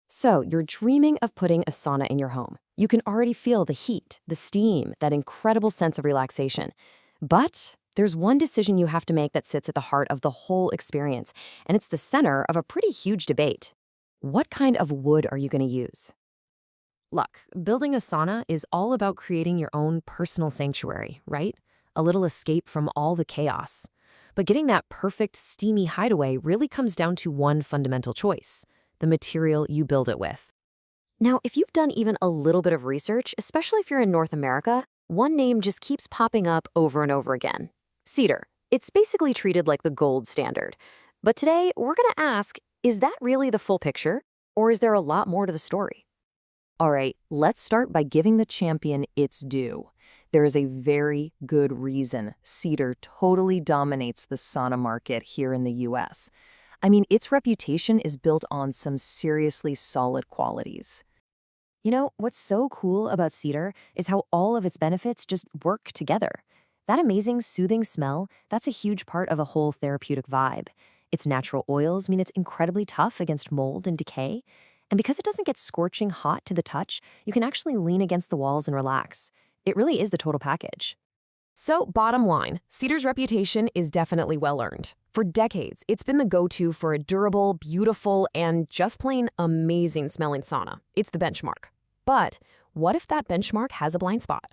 So, you're dreaming of putting a sauna in your home. You can already feel the heat, the steam, that incredible sense of relaxation. But there's one decision you have to make that sits at the heart of the whole experience, and it's the center of a pretty huge debate. What kind of wood are you going to use? Look, building a sauna is all about creating your own personal sanctuary, right? A little escape from all the chaos. But getting that perfect steamy hideaway really comes down to one fundamental choice: the material you build it with. Now, if you've done even a little bit of research, especially if you're in North America, one name just keeps popping up over and over again: cedar. It's basically treated like the gold standard. But today, we're going to ask, is that really the full picture? Or is there a lot more to the story? All right, let's start by giving the champion its due. There is a very good reason cedar totally dominates the sauna market here in the US. I mean, its reputation is built on some seriously solid qualities. You know, what's so cool about cedar is how all of its benefits just work together. That amazing soothing smell, that's a huge part of a whole therapeutic vibe. Its natural oils mean it's incredibly tough against mold and decay. And because it doesn't get scorching hot to the touch, you can actually lean against the walls and relax. It really is the total package. So, bottom line, Cedar's reputation is definitely well-earned. For decades, it's been the go-to for a durable, beautiful, and just plain amazing-smelling sauna. It's the benchmark. But what if that benchmark has a blind spot?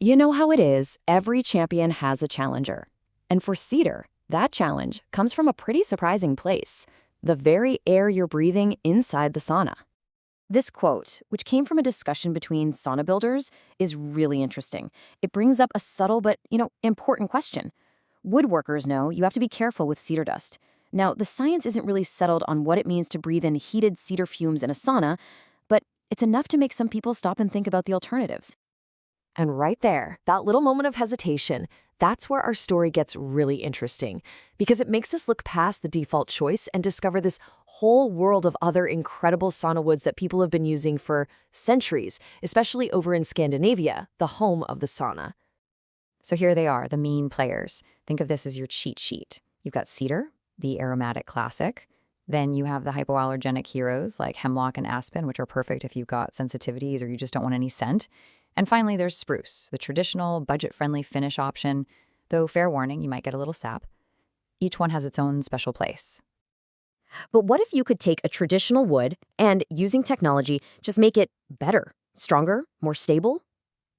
You know how it is, every champion has a challenger. And for Cedar, that challenge comes from a pretty surprising place: the very air you're breathing inside the sauna. This quote, which came from a discussion between sauna builders, is really interesting. It brings up a subtle but, important question. Woodworkers know you have to be careful with cedar dust. Now, the science isn't really settled on what it means to breathe in heated cedar fumes in a sauna, but it's enough to make some people stop and think about the alternatives. And right there, that little moment of hesitation, that's where our story gets really interesting, because it makes us look past the default choice and discover this whole world of other incredible sauna woods that people have been using for centuries, especially over in Scandinavia, the home of the sauna. So here they are, the main players. Think of this as your cheat sheet. You've got cedar, the aromatic classic. Then you have the hypoallergenic heroes like hemlock and aspen, which are perfect if you've got sensitivities or you just don't want any scent. And finally, there's spruce, the traditional, budget-friendly finish option, though fair warning, you might get a little sap. Each one has its own special place. But what if you could take a traditional wood and, using technology, just make it better, stronger, more stable?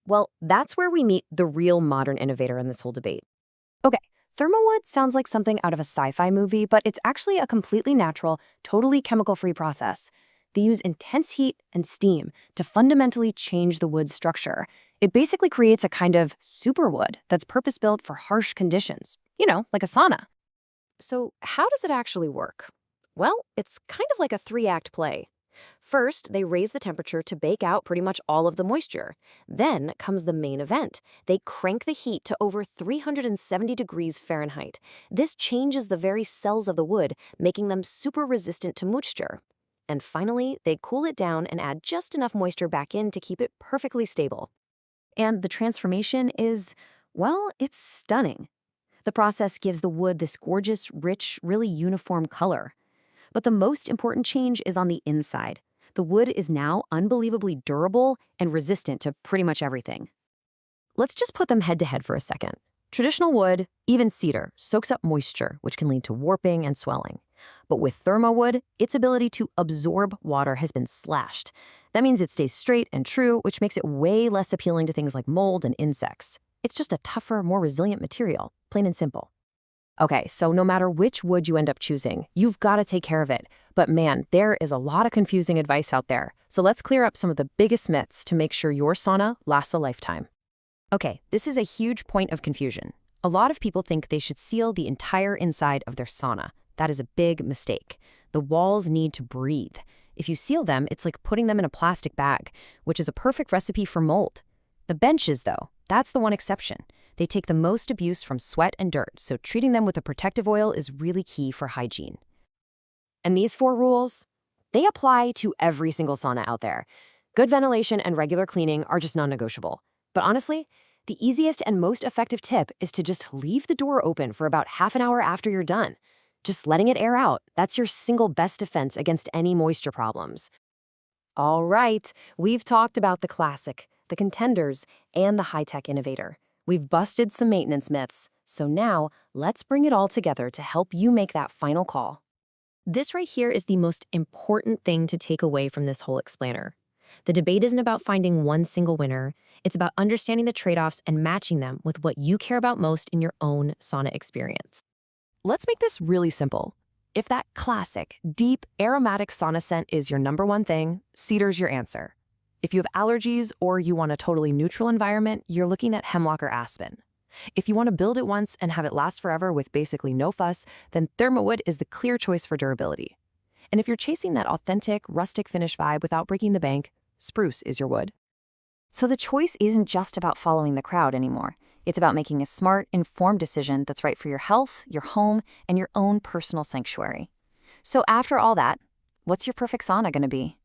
Well, that's where we meet the real modern innovator in this whole debate. Okay, Thermowood sounds like something out of a sci-fi movie, but it's actually a completely natural, totally chemical-free process. They use intense heat and steam to fundamentally change the wood's structure. It basically creates a kind of superwood that's purpose-built for harsh conditions, like a sauna. So how does it actually work? Well, it's kind of like a three-act play. First, they raise the temperature to bake out pretty much all of the moisture. Then comes the main event. They crank the heat to over 370 degrees Fahrenheit. This changes the very cells of the wood, making them super resistant to moisture. And finally, they cool it down and add just enough moisture back in to keep it perfectly stable. And the transformation is, well, it's stunning. The process gives the wood this gorgeous, rich, really uniform color. But the most important change is on the inside. The wood is now unbelievably durable and resistant to pretty much everything. Let's just put them head to head for a second. Traditional wood, even cedar, soaks up moisture, which can lead to warping and swelling. But with Thermowood, its ability to absorb water has been slashed. That means it stays straight and true, which makes it way less appealing to things like mold and insects. It's just a tougher, more resilient material, plain and simple. Okay, so no matter which wood you end up choosing, you've got to take care of it. But man, there is a lot of confusing advice out there. So let's clear up some of the biggest myths to make sure your sauna lasts a lifetime. Okay, this is a huge point of confusion. A lot of people think they should seal the entire inside of their sauna. That is a big mistake. The walls need to breathe. If you seal them, it's like putting them in a plastic bag, which is a perfect recipe for mold. The benches, though, that's the one exception. They take the most abuse from sweat and dirt, so treating them with a protective oil is really key for hygiene. And these 4 rules, they apply to every single sauna out there. Good ventilation and regular cleaning are just non-negotiable. But honestly, the easiest and most effective tip is to just leave the door open for about half an hour after you're done. Just letting it air out, that's your single best defense against any moisture problems. All right, we've talked about the classic, the contenders, and the high-tech innovator. We've busted some maintenance myths, so now let's bring it all together to help you make that final call. This right here is the most important thing to take away from this whole explainer. The debate isn't about finding one single winner, it's about understanding the trade-offs and matching them with what you care about most in your own sauna experience. Let's make this really simple. If that classic, deep, aromatic sauna scent is your number one thing, Cedar's your answer. If you have allergies or you want a totally neutral environment, you're looking at hemlock or aspen. If you want to build it once and have it last forever with basically no fuss, then Thermowood is the clear choice for durability. And if you're chasing that authentic, rustic finish vibe without breaking the bank, spruce is your wood. So the choice isn't just about following the crowd anymore. It's about making a smart, informed decision that's right for your health, your home, and your own personal sanctuary. So after all that, what's your perfect sauna going to be?